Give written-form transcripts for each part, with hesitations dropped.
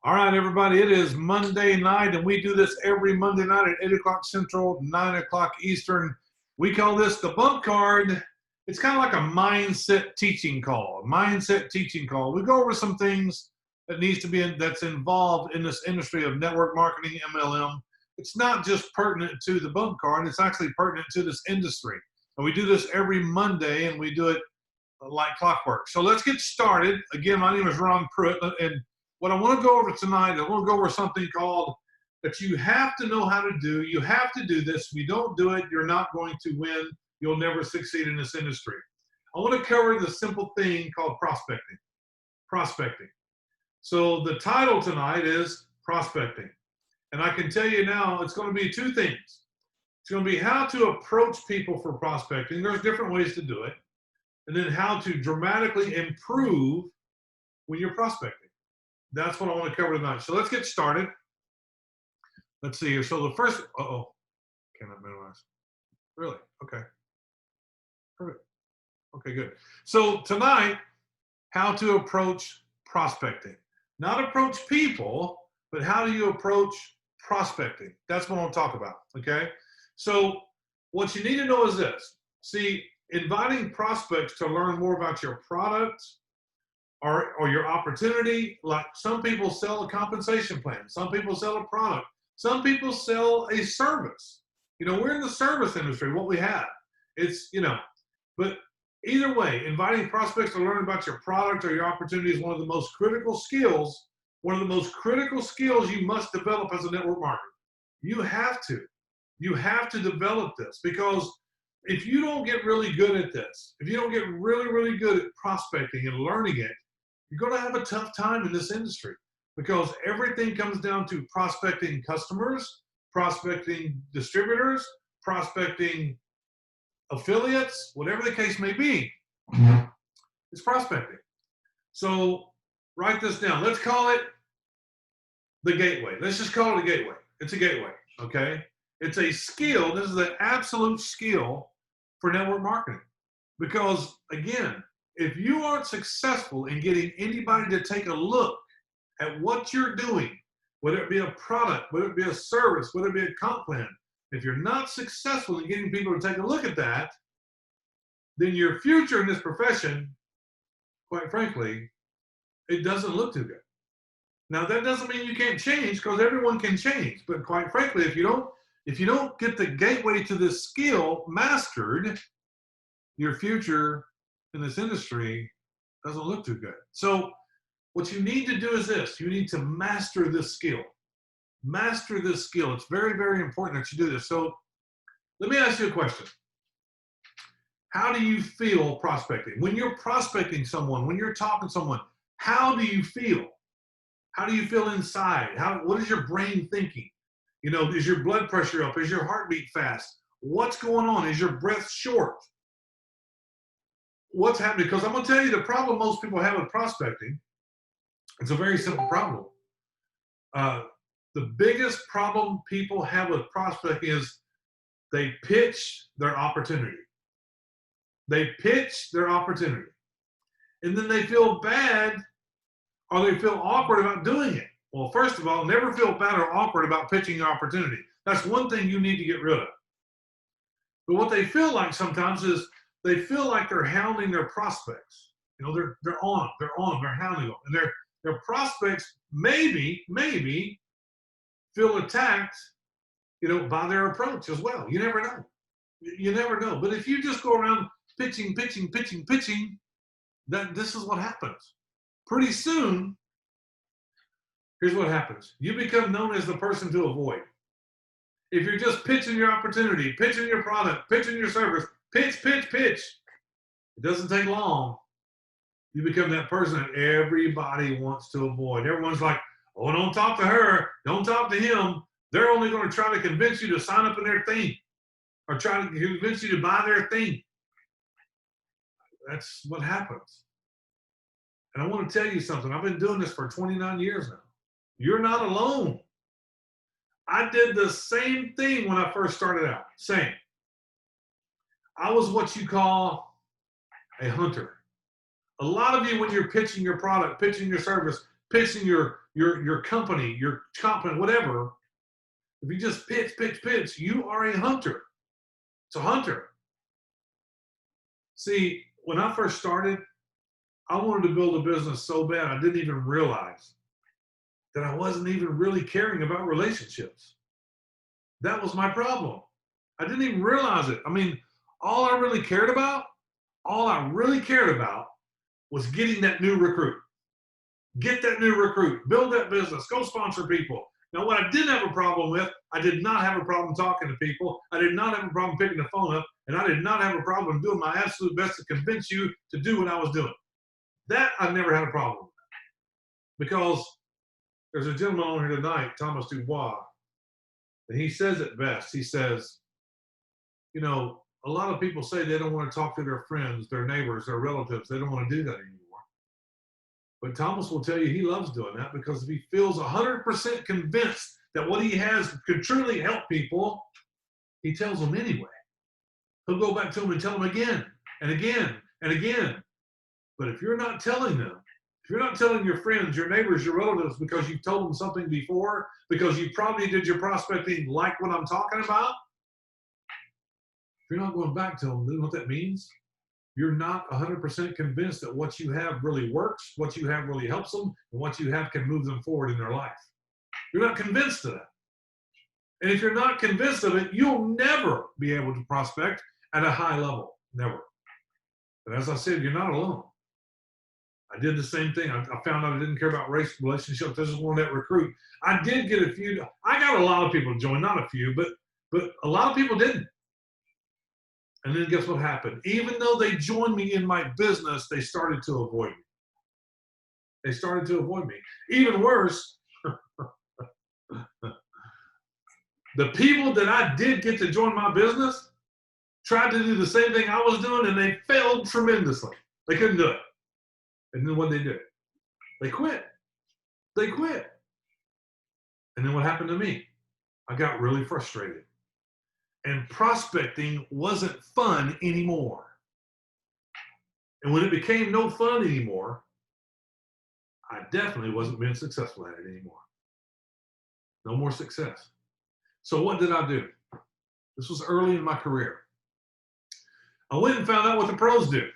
All right, everybody, it is Monday night, and we do this every Monday night at 8 o'clock Central, 9 o'clock Eastern. We call this the bump card. It's kind of like a mindset teaching call. We go over some things that needs to be that's involved in this industry of network marketing, MLM. It's not just pertinent to the bump card, it's actually pertinent to this industry. And we do this every Monday, and we do it like clockwork. So let's get started. Again, my name is Ron Pruett, and what I want to go over tonight, I want to go over something called that you have to know how to do. You have to do this. If you don't do it, you're not going to win. You'll never succeed in this industry. I want to cover the simple thing called prospecting. Prospecting. So the title tonight is prospecting. And I can tell you now, it's going to be two things. It's going to be how to approach people for prospecting. There's different ways to do it. And then how to dramatically improve when you're prospecting. That's what I want to cover tonight. So let's get started. Let's see here. So the first, cannot minimize. Really? Okay. Perfect. Okay, good. So tonight, how to approach prospecting. Not approach people, but how do you approach prospecting? That's what I want to talk about, okay? So what you need to know is this. See, inviting prospects to learn more about your product, or your opportunity. Like some people sell a compensation plan, some people sell a product, some people sell a service. We're in the service industry, what we have. But either way, inviting prospects to learn about your product or your opportunity is one of the most critical skills, you must develop as a network marketer. You have to develop this, because if you don't get really good at this, if you don't get really, really good at prospecting and learning it, you're going to have a tough time in this industry, because everything comes down to prospecting customers, prospecting distributors, prospecting affiliates, whatever the case may be. It's prospecting. So write this down. Let's call it the gateway. Let's just call it a gateway. It's a gateway, okay? It's a skill. This is an absolute skill for network marketing. Because, again, if you aren't successful in getting anybody to take a look at what you're doing, whether it be a product, whether it be a service, whether it be a comp plan, if you're not successful in getting people to take a look at that, then your future in this profession, quite frankly, it doesn't look too good. Now, that doesn't mean you can't change, because everyone can change. But quite frankly, if you don't get the gateway to this skill mastered, your future in this industry doesn't look too good. So what you need to do is this. You need to master this skill. Master this skill. It's very, very important that you do this. So let me ask you a question. How do you feel prospecting? When you're prospecting someone, when you're talking to someone, how do you feel? How do you feel inside? What is your brain thinking? Is your blood pressure up? Is your heartbeat fast? What's going on? Is your breath short? What's happening? Because I'm going to tell you the problem most people have with prospecting. It's a very simple problem. The biggest problem people have with prospecting is they pitch their opportunity. They pitch their opportunity. And then they feel bad, or they feel awkward about doing it. Well, first of all, never feel bad or awkward about pitching your opportunity. That's one thing you need to get rid of. But what they feel like sometimes is they feel like they're hounding their prospects. They're on them, they're hounding them. And their prospects maybe feel attacked, by their approach as well. You never know. You never know. But if you just go around pitching, then this is what happens. Pretty soon, here's what happens. You become known as the person to avoid. If you're just pitching your opportunity, pitching your product, pitching your service, pitch. It doesn't take long. You become that person that everybody wants to avoid. Everyone's like, oh, don't talk to her. Don't talk to him. They're only going to try to convince you to sign up in their thing, or try to convince you to buy their thing. That's what happens. And I want to tell you something. I've been doing this for 29 years now. You're not alone. I did the same thing when I first started out. Same. I was what you call a hunter. A lot of you, when you're pitching your product, pitching your service, pitching your company, your company, whatever, if you just pitch, you are a hunter. It's a hunter. See, when I first started, I wanted to build a business so bad I didn't even realize that I wasn't even really caring about relationships. That was my problem. I didn't even realize it. I mean, all I really cared about was getting that new recruit. Get that new recruit, build that business, go sponsor people. Now, what I didn't have a problem with, I did not have a problem talking to people. I did not have a problem picking the phone up, and I did not have a problem doing my absolute best to convince you to do what I was doing. That I never had a problem with. Because there's a gentleman on here tonight, Thomas Dubois, and he says it best. He says, you know, a lot of people say they don't want to talk to their friends, their neighbors, their relatives. They don't want to do that anymore. But Thomas will tell you he loves doing that because if he feels 100% convinced that what he has could truly help people, he tells them anyway. He'll go back to them and tell them again and again and again. But if you're not telling them, if you're not telling your friends, your neighbors, your relatives because you've told them something before, because you probably did your prospecting like what I'm talking about, if you're not going back to them, you know what that means? You're not 100% convinced that what you have really works, what you have really helps them, and what you have can move them forward in their life. You're not convinced of that. And if you're not convinced of it, you'll never be able to prospect at a high level. Never. But as I said, you're not alone. I did the same thing. I found out I didn't care about race relationships. I just wanted that recruit. I did get a few. I got a lot of people to join, not a few, but a lot of people didn't. And then guess what happened? Even though they joined me in my business, they started to avoid me. They started to avoid me. Even worse, the people that I did get to join my business tried to do the same thing I was doing, and they failed tremendously. They couldn't do it. And then what did they do? They quit. They quit. And then what happened to me? I got really frustrated. And prospecting wasn't fun anymore. And when it became no fun anymore, I definitely wasn't being successful at it anymore. No more success. So what did I do? This was early in my career. I went and found out what the pros do.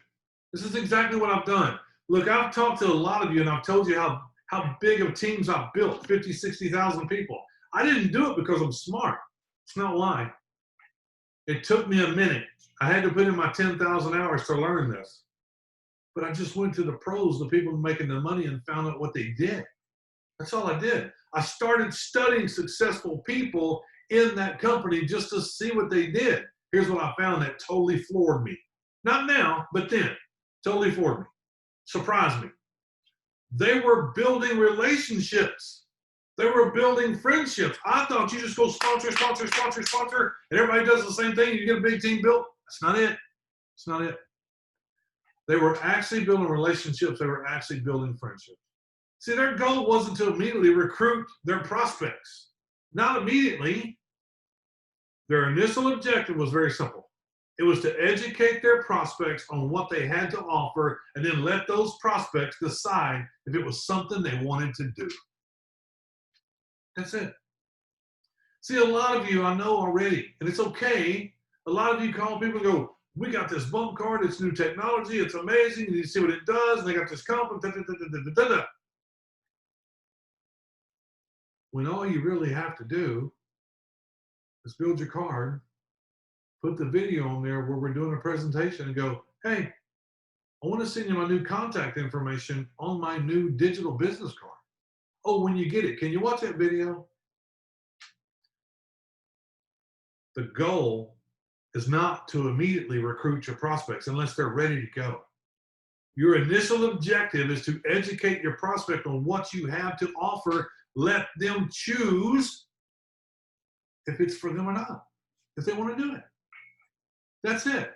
This is exactly what I've done. Look, I've talked to a lot of you and I've told you how big of teams I've built, 50, 60,000 people. I didn't do it because I'm smart. It's not why. It took me a minute. I had to put in my 10,000 hours to learn this. But I just went to the pros, the people making the money, and found out what they did. That's all I did. I started studying successful people in that company just to see what they did. Here's what I found that totally floored me. Not now, but then. Totally floored me. Surprised me. They were building relationships. They were building friendships. I thought you just go sponsor, and everybody does the same thing, and you get a big team built. That's not it. It's not it. They were actually building relationships. They were actually building friendships. See, their goal wasn't to immediately recruit their prospects. Not immediately. Their initial objective was very simple. It was to educate their prospects on what they had to offer and then let those prospects decide if it was something they wanted to do. That's it. See, a lot of you I know already, and it's okay. A lot of you call people and go, we got this bump card, it's new technology, it's amazing, you see what it does, and they got this company, when all you really have to do is build your card, put the video on there where we're doing a presentation and go, hey, I want to send you my new contact information on my new digital business card. Oh, when you get it, can you watch that video? The goal is not to immediately recruit your prospects unless they're ready to go. Your initial objective is to educate your prospect on what you have to offer. Let them choose if it's for them or not, if they want to do it. That's it.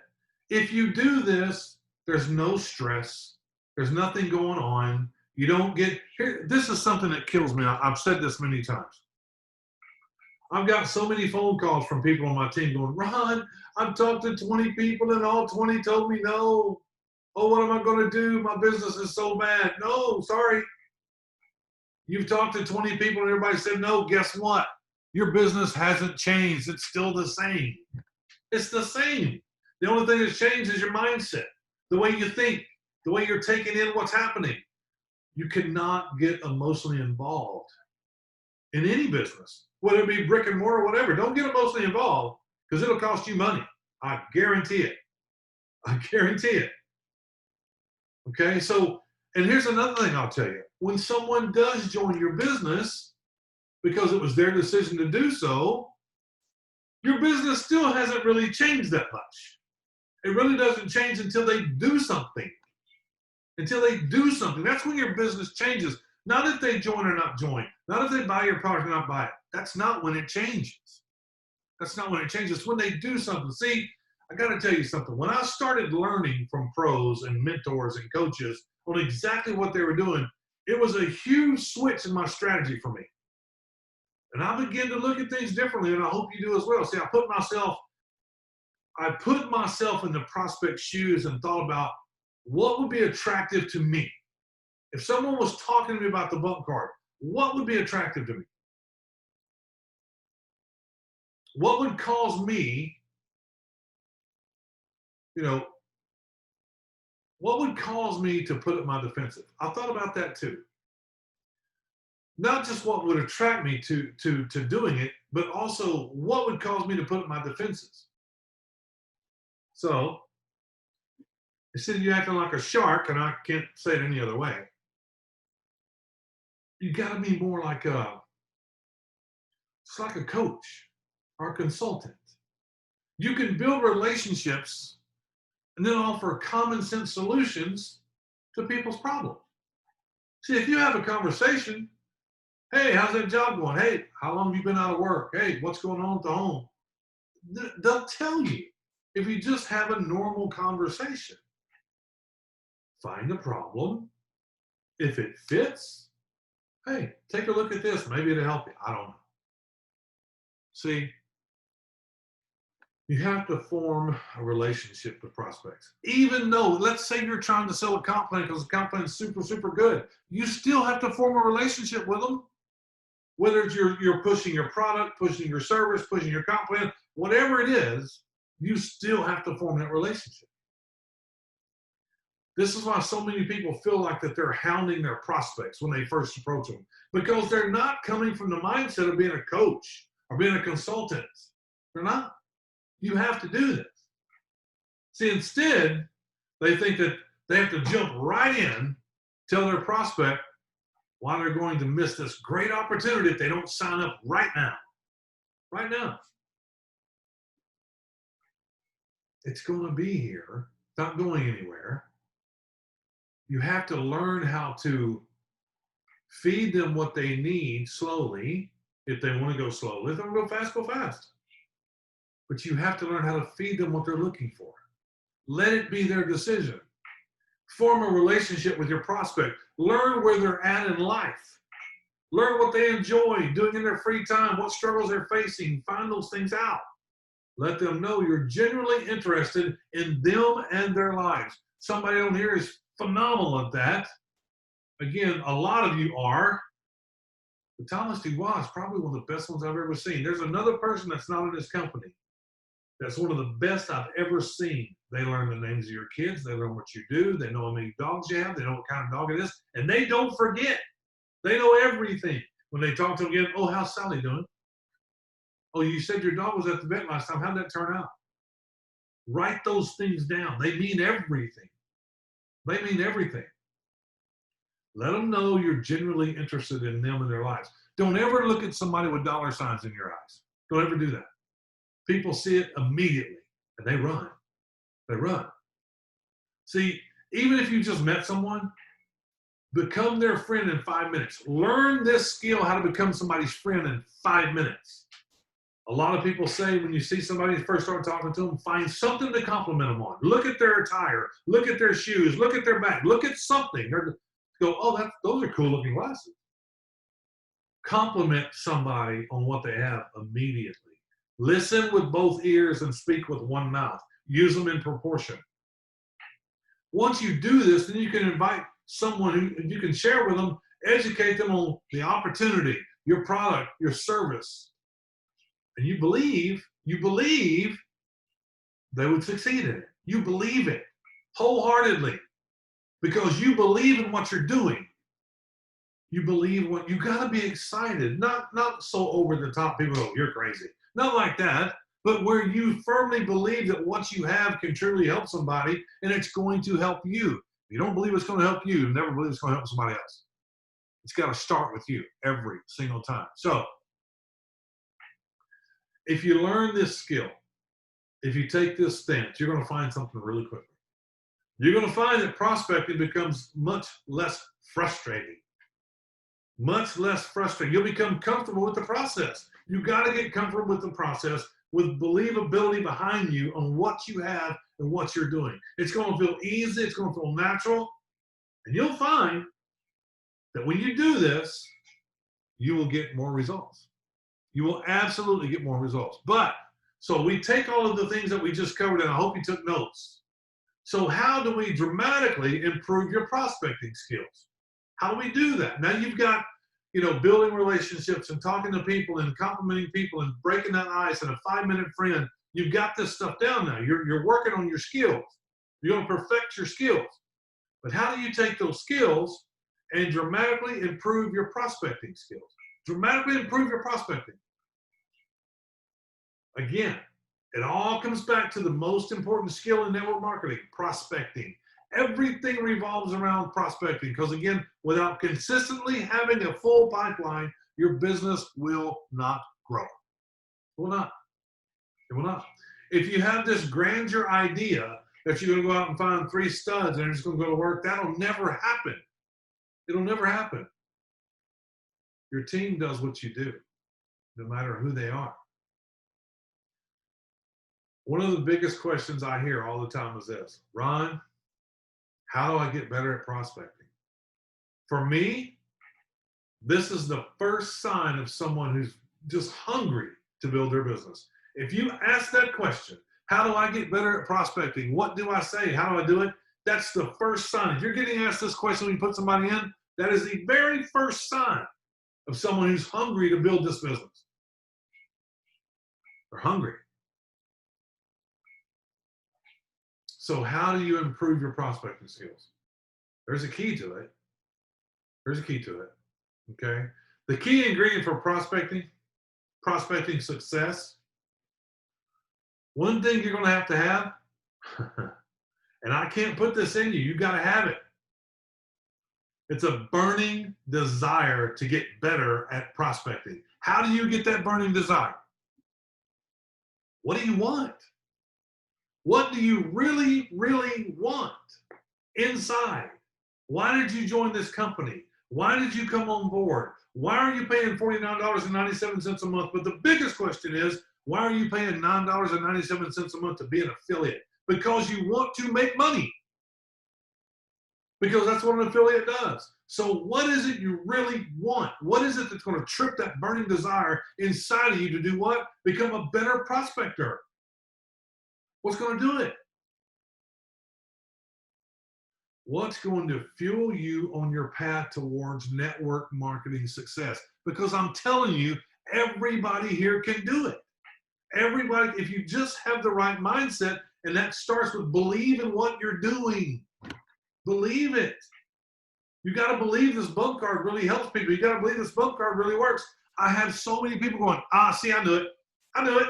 If you do this, there's no stress. There's nothing going on. You don't get, here, this is something that kills me. I've said this many times. I've got so many phone calls from people on my team going, Ron, I've talked to 20 people and all 20 told me no. Oh, what am I going to do? My business is so bad. No, sorry. You've talked to 20 people and everybody said no. Guess what? Your business hasn't changed. It's still the same. It's the same. The only thing that's changed is your mindset, the way you think, the way you're taking in what's happening. You cannot get emotionally involved in any business, whether it be brick and mortar or whatever. Don't get emotionally involved because it'll cost you money. I guarantee it. I guarantee it. Okay, so, and here's another thing I'll tell you. When someone does join your business because it was their decision to do so, your business still hasn't really changed that much. It really doesn't change until they do something. Until they do something. That's when your business changes. Not if they join or not join. Not if they buy your product or not buy it. That's not when it changes. That's not when it changes. It's when they do something. See, I got to tell you something. When I started learning from pros and mentors and coaches on exactly what they were doing, it was a huge switch in my strategy for me. And I began to look at things differently, and I hope you do as well. See, I put myself in the prospect's shoes and thought about what would be attractive to me. If someone was talking to me about the bump card, what would be attractive to me? What would cause me, what would cause me to put up my defensive? I thought about that too. Not just what would attract me to doing it, but also what would cause me to put up my defenses. So, instead of you acting like a shark, and I can't say it any other way, you got to be more like it's like a coach or a consultant. You can build relationships and then offer common sense solutions to people's problems. See, if you have a conversation, hey, how's that job going? Hey, how long have you been out of work? Hey, what's going on at the home? They'll tell you if you just have a normal conversation. Find a problem. If it fits, hey, take a look at this. Maybe it'll help you. I don't know. See, you have to form a relationship with prospects. Even though, let's say you're trying to sell a comp plan because the comp plan is super, super good. You still have to form a relationship with them. Whether it's you're pushing your product, pushing your service, pushing your comp plan, whatever it is, you still have to form that relationship. This is why so many people feel like that they're hounding their prospects when they first approach them, because they're not coming from the mindset of being a coach or being a consultant. They're not. You have to do this. See, instead, they think that they have to jump right in, tell their prospect why they're going to miss this great opportunity if they don't sign up right now. Right now. It's going to be here. It's not going anywhere. You have to learn how to feed them what they need slowly. If they want to go slowly, if they want to go fast, go fast. But you have to learn how to feed them what they're looking for. Let it be their decision. Form a relationship with your prospect. Learn where they're at in life. Learn what they enjoy doing in their free time, what struggles they're facing. Find those things out. Let them know you're genuinely interested in them and their lives. Somebody on here is phenomenal at that. Again, a lot of you are. But Thomas Dubois is probably one of the best ones I've ever seen. There's another person that's not in this company that's one of the best I've ever seen. They learn the names of your kids. They learn what you do. They know how many dogs you have. They know what kind of dog it is. And they don't forget. They know everything. When they talk to them again, oh, how's Sally doing? Oh, you said your dog was at the vet last time. How'd that turn out? Write those things down. They mean everything. They mean everything. Let them know you're genuinely interested in them and their lives. Don't ever look at somebody with dollar signs in your eyes. Don't ever do that. People see it immediately, and they run. They run. See, even if you just met someone, become their friend in 5 minutes. Learn this skill, how to become somebody's friend in 5 minutes. A lot of people say when you see somebody first start talking to them, find something to compliment them on. Look at their attire. Look at their shoes. Look at their bag. Look at something. Go, oh, those are cool looking glasses. Compliment somebody on what they have immediately. Listen with both ears and speak with one mouth. Use them in proportion. Once you do this, then you can invite someone who you can share with them Educate them on the opportunity, your product, your service. And you believe they would succeed in it. You believe it wholeheartedly because you believe in what you're doing. You believe what you got to be excited, not so over the top. People go, "You're crazy." Not like that, but where you firmly believe that what you have can truly help somebody, and it's going to help you. If you don't believe it's going to help you, never believe it's going to help somebody else. It's got to start with you every single time. So, if you learn this skill, if you take this stance, you're going to find something really quickly. You're going to find that prospecting becomes much less frustrating. Much less frustrating. You'll become comfortable with the process. You got to get comfortable with the process with believability behind you on what you have and what you're doing. It's going to feel easy. It's going to feel natural. And you'll find that when you do this, you will get more results. You will absolutely get more results. But, so we take all of the things that we just covered, and I hope you took notes. So how do we dramatically improve your prospecting skills? How do we do that? Now you've got, building relationships and talking to people and complimenting people and breaking that ice and a 5-minute friend. You've got this stuff down now. You're working on your skills. You're going to perfect your skills. But how do you take those skills and dramatically improve your prospecting skills? Dramatically improve your prospecting. Again, it all comes back to the most important skill in network marketing, prospecting. Everything revolves around prospecting because, again, without consistently having a full pipeline, your business will not grow. It will not. It will not. If you have this grandeur idea that you're going to go out and find 3 studs and they're just going to go to work, that'll never happen. It'll never happen. Your team does what you do, no matter who they are. One of the biggest questions I hear all the time is this: Ron, how do I get better at prospecting? For me, this is the first sign of someone who's just hungry to build their business. If you ask that question, how do I get better at prospecting? What do I say? How do I do it? That's the first sign. If you're getting asked this question when you put somebody in, that is the very first sign of someone who's hungry to build this business. They're hungry. So how do you improve your prospecting skills? There's a key to it. There's a key to it, okay? The key ingredient for prospecting success, one thing you're going to have, and I can't put this in you, got to have it. It's a burning desire to get better at prospecting. How do you get that burning desire? What do you want? What do you really, really want inside? Why did you join this company? Why did you come on board? Why are you paying $49.97 a month? But the biggest question is, why are you paying $9.97 a month to be an affiliate? Because you want to make money. Because that's what an affiliate does. So what is it you really want? What is it that's going to trip that burning desire inside of you to do what? Become a better prospector. What's going to do it? What's going to fuel you on your path towards network marketing success? Because I'm telling you, everybody here can do it. Everybody, if you just have the right mindset, and that starts with believe in what you're doing. Believe it. You got to believe this bump card really helps people. You got to believe this bump card really works. I have so many people going, see, I do it. I do it.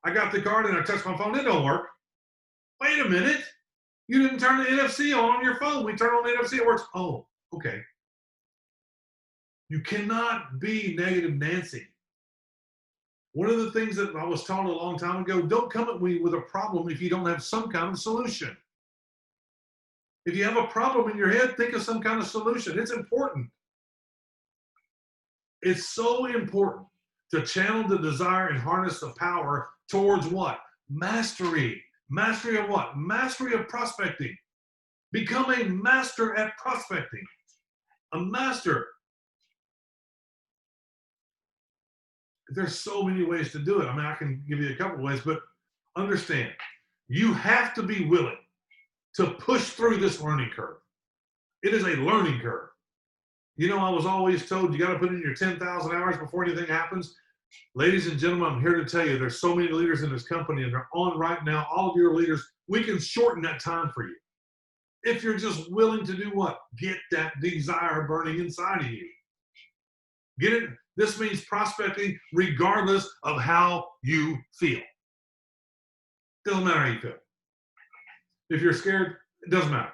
I got the card and I touched my phone. It don't work. Wait a minute. You didn't turn the NFC on your phone. We turn on the NFC. It works. Oh, okay. You cannot be negative Nancy. One of the things that I was taught a long time ago, don't come at me with a problem if you don't have some kind of solution. If you have a problem in your head, think of some kind of solution. It's important. It's so important to channel the desire and harness the power towards what? Mastery. Mastery of what? Mastery of prospecting. Become a master at prospecting. A master. There's so many ways to do it. I mean, I can give you a couple of ways, but understand, you have to be willing to push through this learning curve. It is a learning curve. You know, I was always told you got to put in your 10,000 hours before anything happens. Ladies and gentlemen, I'm here to tell you there's so many leaders in this company and they're on right now. All of your leaders, we can shorten that time for you. If you're just willing to do what? Get that desire burning inside of you. Get it? This means prospecting regardless of how you feel. Doesn't matter how you feel. If you're scared, it doesn't matter.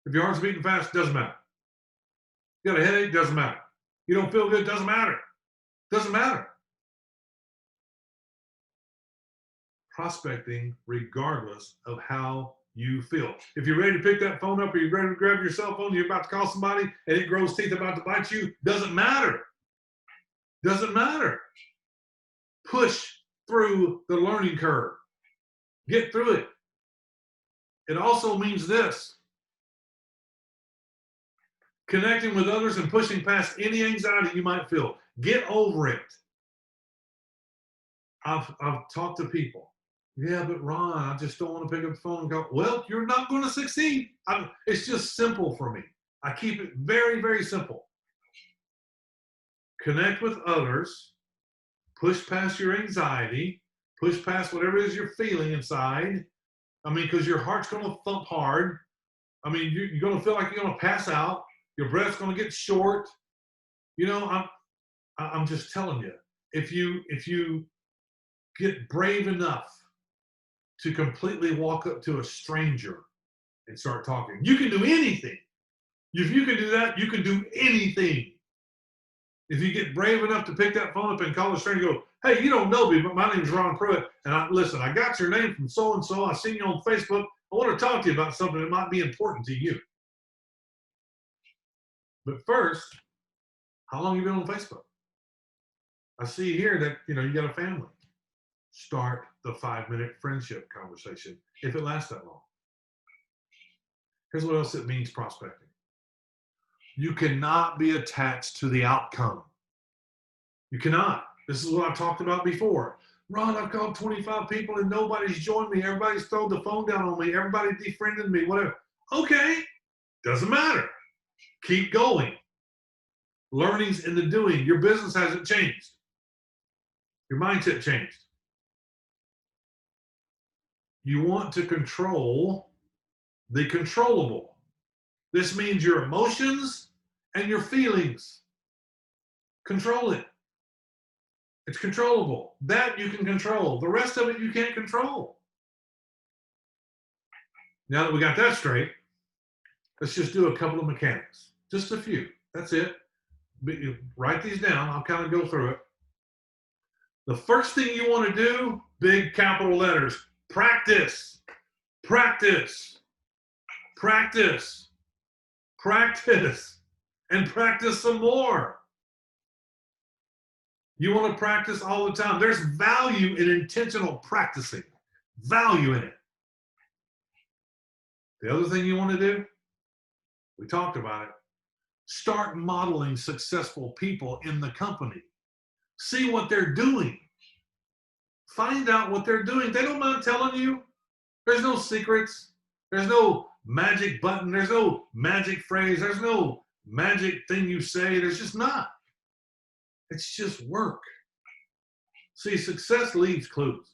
If your heart's beating fast, it doesn't matter. You got a headache, doesn't matter. You don't feel good, doesn't matter. Doesn't matter. Prospecting regardless of how you feel. If you're ready to pick that phone up or you're ready to grab your cell phone, you're about to call somebody and it grows teeth about to bite you, doesn't matter. Doesn't matter. Push through the learning curve. Get through it. It also means this: connecting with others and pushing past any anxiety you might feel. Get over it. I've talked to people. Yeah, but Ron, I just don't want to pick up the phone and go, well, you're not going to succeed. It's just simple for me. I keep it very, very simple. Connect with others, push past your anxiety, push past whatever it is you're feeling inside. I mean, because your heart's going to thump hard. I mean, you're going to feel like you're going to pass out. Your breath's going to get short. You know, I'm just telling you, if you get brave enough to completely walk up to a stranger and start talking, you can do anything. If you can do that, you can do anything. If you get brave enough to pick that phone up and call a stranger and go, hey, you don't know me, but my name is Ron Pruett, and listen, I got your name from so-and-so. I seen you on Facebook. I want to talk to you about something that might be important to you. But first, how long have you been on Facebook? I see here that, you got a family. Start the 5-minute friendship conversation if it lasts that long. Here's what else it means prospecting. You cannot be attached to the outcome. You cannot. This is what I've talked about before. Ron, I've called 25 people and nobody's joined me. Everybody's thrown the phone down on me. Everybody defriended me, whatever. Okay, doesn't matter. Keep going. Learning's in the doing. Your business hasn't changed. Your mindset changed. You want to control the controllable. This means your emotions and your feelings. Control it. It's controllable. That you can control. The rest of it you can't control. Now that we got that straight, let's just do a couple of mechanics. Just a few. That's it. But you write these down. I'll kind of go through it. The first thing you want to do, big capital letters, practice. Practice. Practice. Practice. And practice some more. You want to practice all the time. There's value in intentional practicing. Value in it. The other thing you want to do, we talked about it, start modeling successful people in the company. See what they're doing. Find out what they're doing. They don't mind telling you. There's no secrets. There's no magic button. There's no magic phrase. There's no magic thing you say. There's just not. It's just work. See, success leaves clues.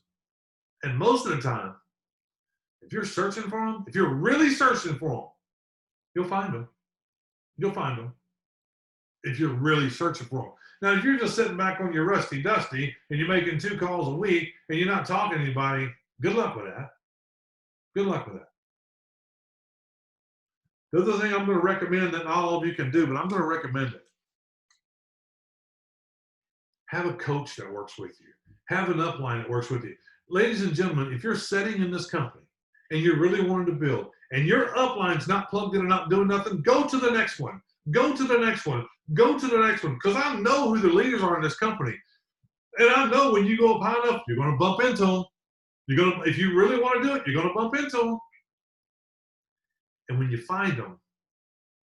And most of the time, if you're searching for them, if you're really searching for them, you'll find them. You'll find them. If you're really searching for them. Now, if you're just sitting back on your rusty dusty and you're making 2 calls a week and you're not talking to anybody, good luck with that. Good luck with that. The other thing I'm going to recommend that not all of you can do, but I'm going to recommend it. Have a coach that works with you. Have an upline that works with you. Ladies and gentlemen, if you're sitting in this company and you're really wanting to build and your upline's not plugged in and not doing nothing, go to the next one. Go to the next one. Go to the next one. Because I know who the leaders are in this company. And I know when you go up high enough, you're going to bump into them. If you really want to do it, you're going to bump into them. And when you find them,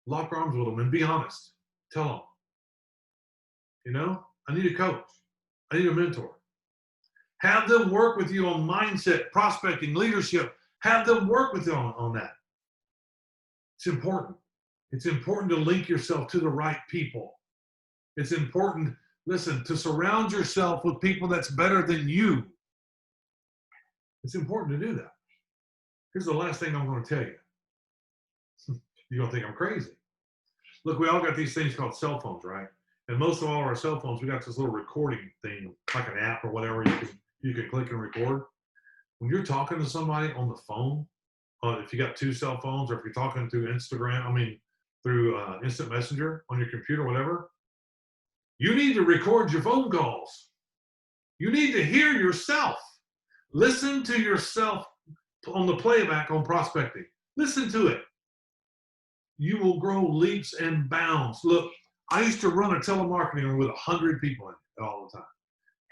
lock arms with them and be honest. Tell them, I need a coach. I need a mentor. Have them work with you on mindset, prospecting, leadership. Have them work with you on that. It's important. It's important to link yourself to the right people. It's important, listen, to surround yourself with people that's better than you. It's important to do that. Here's the last thing I'm going to tell you. You're going to think I'm crazy. Look, we all got these things called cell phones, right? And most of all our cell phones, we got this little recording thing, like an app or whatever you can click and record. When you're talking to somebody on the phone, if you got two cell phones, or if you're talking through Instagram, through Instant Messenger on your computer, whatever, you need to record your phone calls. You need to hear yourself. Listen to yourself on the playback on prospecting. Listen to it. You will grow leaps and bounds. Look, I used to run a telemarketing room with 100 people in it all the time.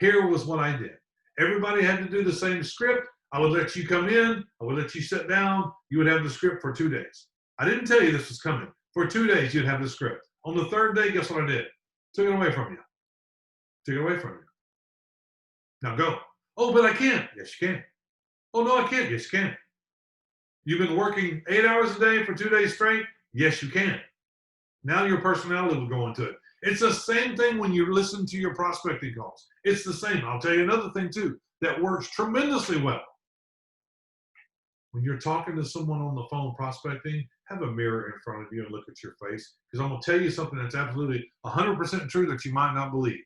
Here was what I did. Everybody had to do the same script. I would let you come in. I would let you sit down. You would have the script for 2 days. I didn't tell you this was coming. For 2 days, you'd have the script. On the third day, guess what I did? Took it away from you. Took it away from you. Now go. Oh, but I can't. Yes, you can. Oh, no, I can't. Yes, you can. You've been working 8 hours a day for 2 days straight? Yes, you can. Now your personality will go into it. It's the same thing when you listen to your prospecting calls. It's the same. I'll tell you another thing too that works tremendously well. When you're talking to someone on the phone prospecting, have a mirror in front of you and look at your face, because I'm going to tell you something that's absolutely 100% true that you might not believe.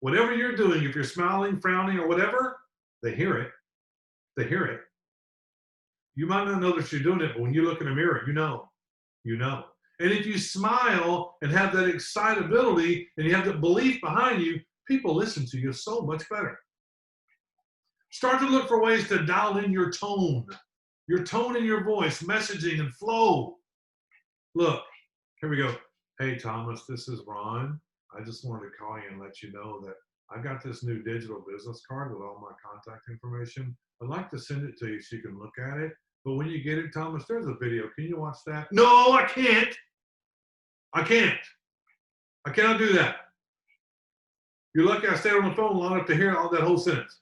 Whatever you're doing, if you're smiling, frowning, or whatever, they hear it. They hear it. You might not know that you're doing it, but when you look in the mirror, you know. You know. And if you smile and have that excitability and you have that belief behind you, people listen to you so much better. Start to look for ways to dial in your tone in your voice, messaging, and flow. Look, here we go. Hey, Thomas, this is Ron. I just wanted to call you and let you know that I got this new digital business card with all my contact information. I'd like to send it to you so you can look at it. But when you get it, Thomas, there's a video. Can you watch that? No, I can't. I can't. I cannot do that. You're lucky I stayed on the phone long enough to hear all that whole sentence.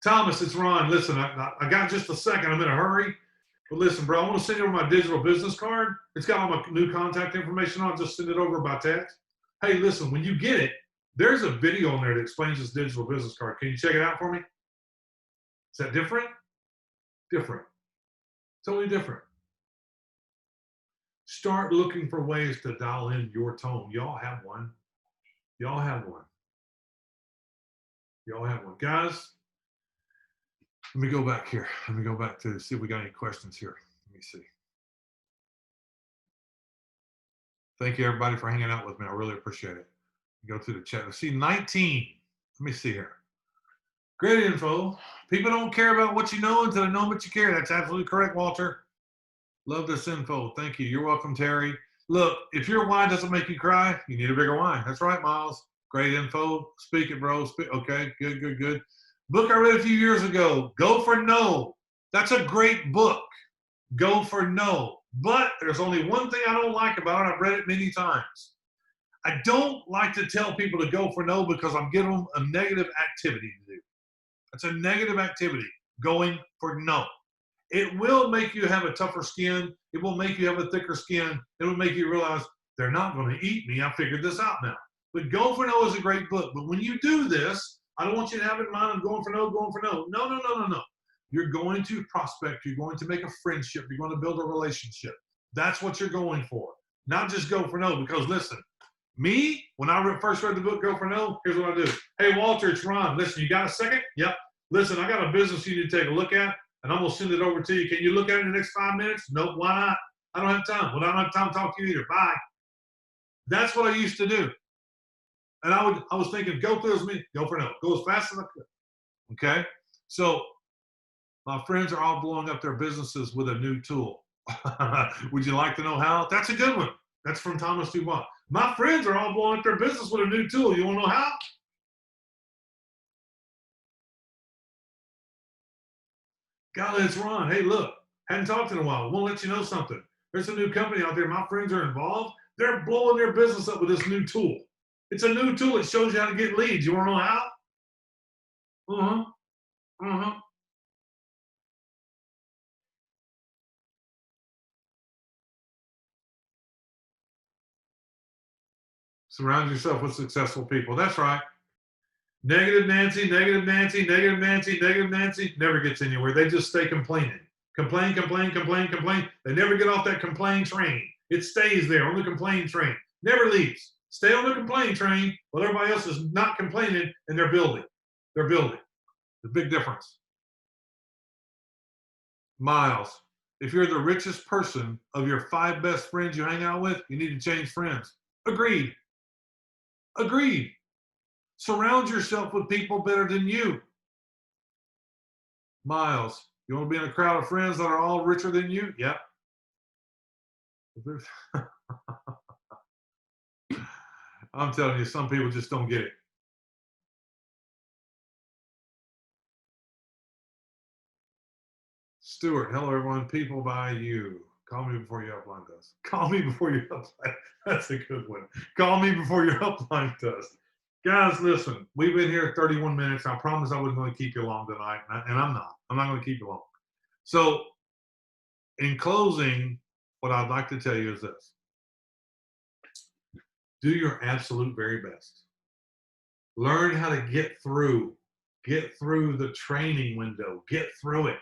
Thomas, it's Ron. Listen, I got just a second. I'm in a hurry. But listen, bro, I want to send you over my digital business card. It's got all my new contact information on it. Just send it over by text. Hey, listen, when you get it, there's a video on there that explains this digital business card. Can you check it out for me? Is that different? Different. Totally different. Start looking for ways to dial in your tone. Y'all have one. Y'all have one. Y'all have one. Guys, let me go back here. Let me go back to see if we got any questions here. Let me see. Thank you, everybody, for hanging out with me. I really appreciate it. Go through the chat. I see 19. Let me see here. Great info. People don't care about what you know until they know what you care. That's absolutely correct, Walter. Love this info. Thank you. You're welcome, Terry. Look, if your wine doesn't make you cry, you need a bigger wine. That's right, Miles. Great info. Speak it, bro. Okay, good, good, good. Book I read a few years ago, Go for No. That's a great book. Go for No. But there's only one thing I don't like about it. I've read it many times. I don't like to tell people to go for no because I'm giving them a negative activity to do. It's a negative activity, going for no. It will make you have a tougher skin. It will make you have a thicker skin. It will make you realize they're not going to eat me. I figured this out now. But Go for No is a great book. But when you do this, I don't want you to have it in mind, I'm going for no, going for no. No, no, no, no, no. You're going to prospect. You're going to make a friendship. You're going to build a relationship. That's what you're going for. Not just go for no. Because listen, me, when I first read the book, Go for No, here's what I do. Hey, Walter, it's Ron. Listen, you got a second? Yep. Listen, I got a business you need to take a look at, and I'm going to send it over to you. Can you look at it in the next 5 minutes? Nope, why not? I don't have time. Well, I don't have time to talk to you either. Bye. That's what I used to do. And I was thinking, go through as me, go for no. Go as fast as I could. Okay? So my friends are all blowing up their businesses with a new tool. Would you like to know how? That's a good one. That's from Thomas Dubon. My friends are all blowing up their business with a new tool. You want to know how? Golly, it's Ron. Hey, look, hadn't talked in a while. I want to let you know something. There's a new company out there. My friends are involved. They're blowing their business up with this new tool. It's a new tool. It shows you how to get leads. You want to know how? Uh-huh. Uh-huh. Surround yourself with successful people. That's right. Negative Nancy, negative Nancy, negative Nancy, negative Nancy never gets anywhere. They just stay complaining. Complain, complain, complain, complain. They never get off that complain train. It stays there on the complain train. Never leaves. Stay on the complain train while everybody else is not complaining and they're building. They're building. The big difference. Miles, if you're the richest person of your 5 best friends you hang out with, you need to change friends. Agreed. Agreed. Surround yourself with people better than you. Miles, you want to be in a crowd of friends that are all richer than you? Yep. I'm telling you, some people just don't get it. Stuart, hello everyone. People by you. Call me before your upline does. Call me before your upline. That's a good one. Call me before your upline does. Guys, listen, we've been here 31 minutes. I promise I wasn't going to keep you long tonight, and I'm not. I'm not going to keep you long. So, in closing, what I'd like to tell you is this. Do your absolute very best. Learn how to get through the training window. Get through it.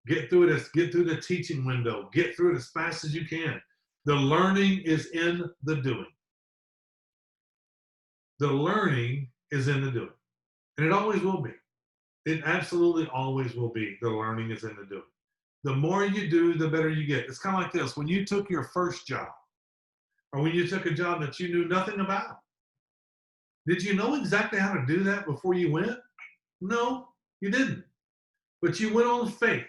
Get through the teaching window. Get through it as fast as you can. The learning is in the doing. The learning is in the doing. And it always will be. It absolutely always will be. The learning is in the doing. The more you do, the better you get. It's kind of like this. When you took your first job, or when you took a job that you knew nothing about, did you know exactly how to do that before you went? No, you didn't. But you went on faith.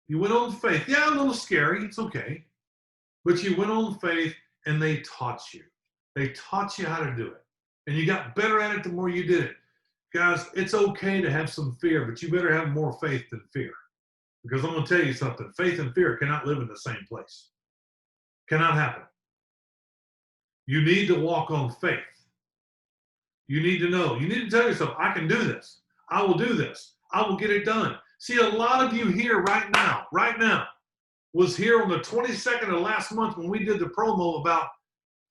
You went on faith. Yeah, a little scary. It's okay. But you went on faith and they taught you. They taught you how to do it. And you got better at it the more you did it. Guys, it's okay to have some fear, but you better have more faith than fear. Because I'm going to tell you something. Faith and fear cannot live in the same place. Cannot happen. You need to walk on faith. You need to know. You need to tell yourself, I can do this. I will do this. I will get it done. See, a lot of you here right now, was here on the 22nd of last month when we did the promo about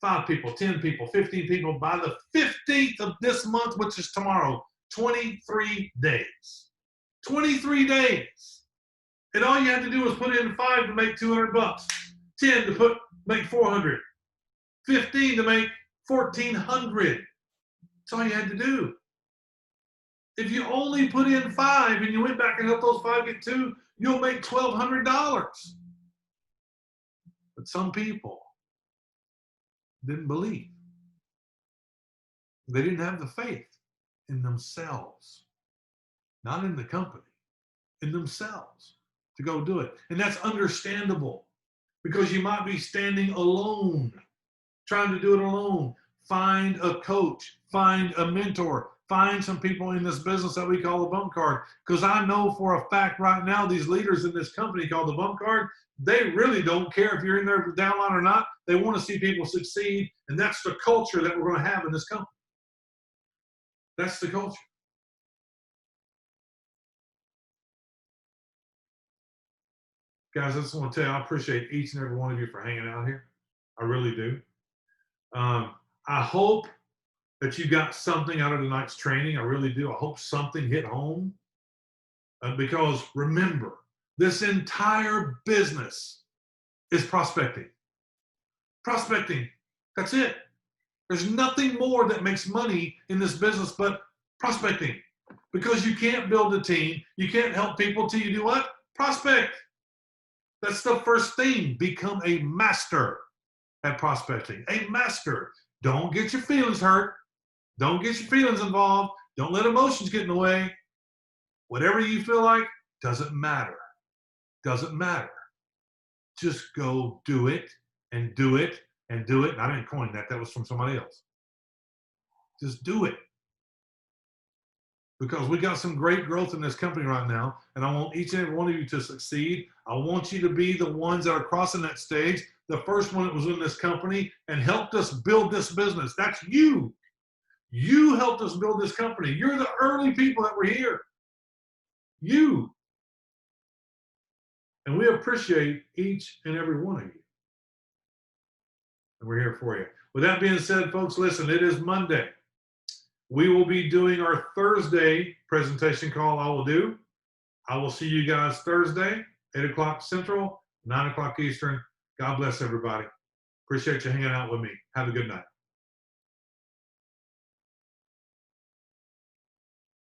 5 people, 10 people, 15 people. By the 15th of this month, which is tomorrow, 23 days. 23 days. And all you had to do was put in 5 to make $200, 10 to make 400, 15 to make 1,400. That's all you had to do. If you only put in 5 and you went back and helped those 5 get 2, you'll make $1,200. But some people didn't believe. They didn't have the faith in themselves, not in the company, in themselves to go do it. And that's understandable because you might be standing alone, trying to do it alone. Find a coach, find a mentor, find some people in this business that we call the bump card. Because I know for a fact right now, these leaders in this company called the bump card, they really don't care if you're in their downline or not. They want to see people succeed. And that's the culture that we're going to have in this company. That's the culture. Guys, I just want to tell you, I appreciate each and every one of you for hanging out here. I really do. I hope that you got something out of tonight's training. I really do. I hope something hit home. Because remember, this entire business is prospecting. Prospecting. That's it. There's nothing more that makes money in this business but prospecting. Because you can't build a team. You can't help people till you do what? Prospect. That's the first thing. Become a master at prospecting. A master. Don't get your feelings hurt. Don't get your feelings involved. Don't let emotions get in the way. Whatever you feel like, doesn't matter. Doesn't matter. Just go do it and do it and do it. And I didn't coin that. That was from somebody else. Just do it. Because we got some great growth in this company right now. And I want each and every one of you to succeed. I want you to be the ones that are crossing that stage. The first one that was in this company and helped us build this business. That's you. You helped us build this company. You're the early people that were here. You. And we appreciate each and every one of you. And we're here for you. With that being said, folks, listen, it is Monday. We will be doing our Thursday presentation call. I will see you guys Thursday, 8 o'clock Central, 9 o'clock Eastern. God bless everybody. Appreciate you hanging out with me. Have a good night.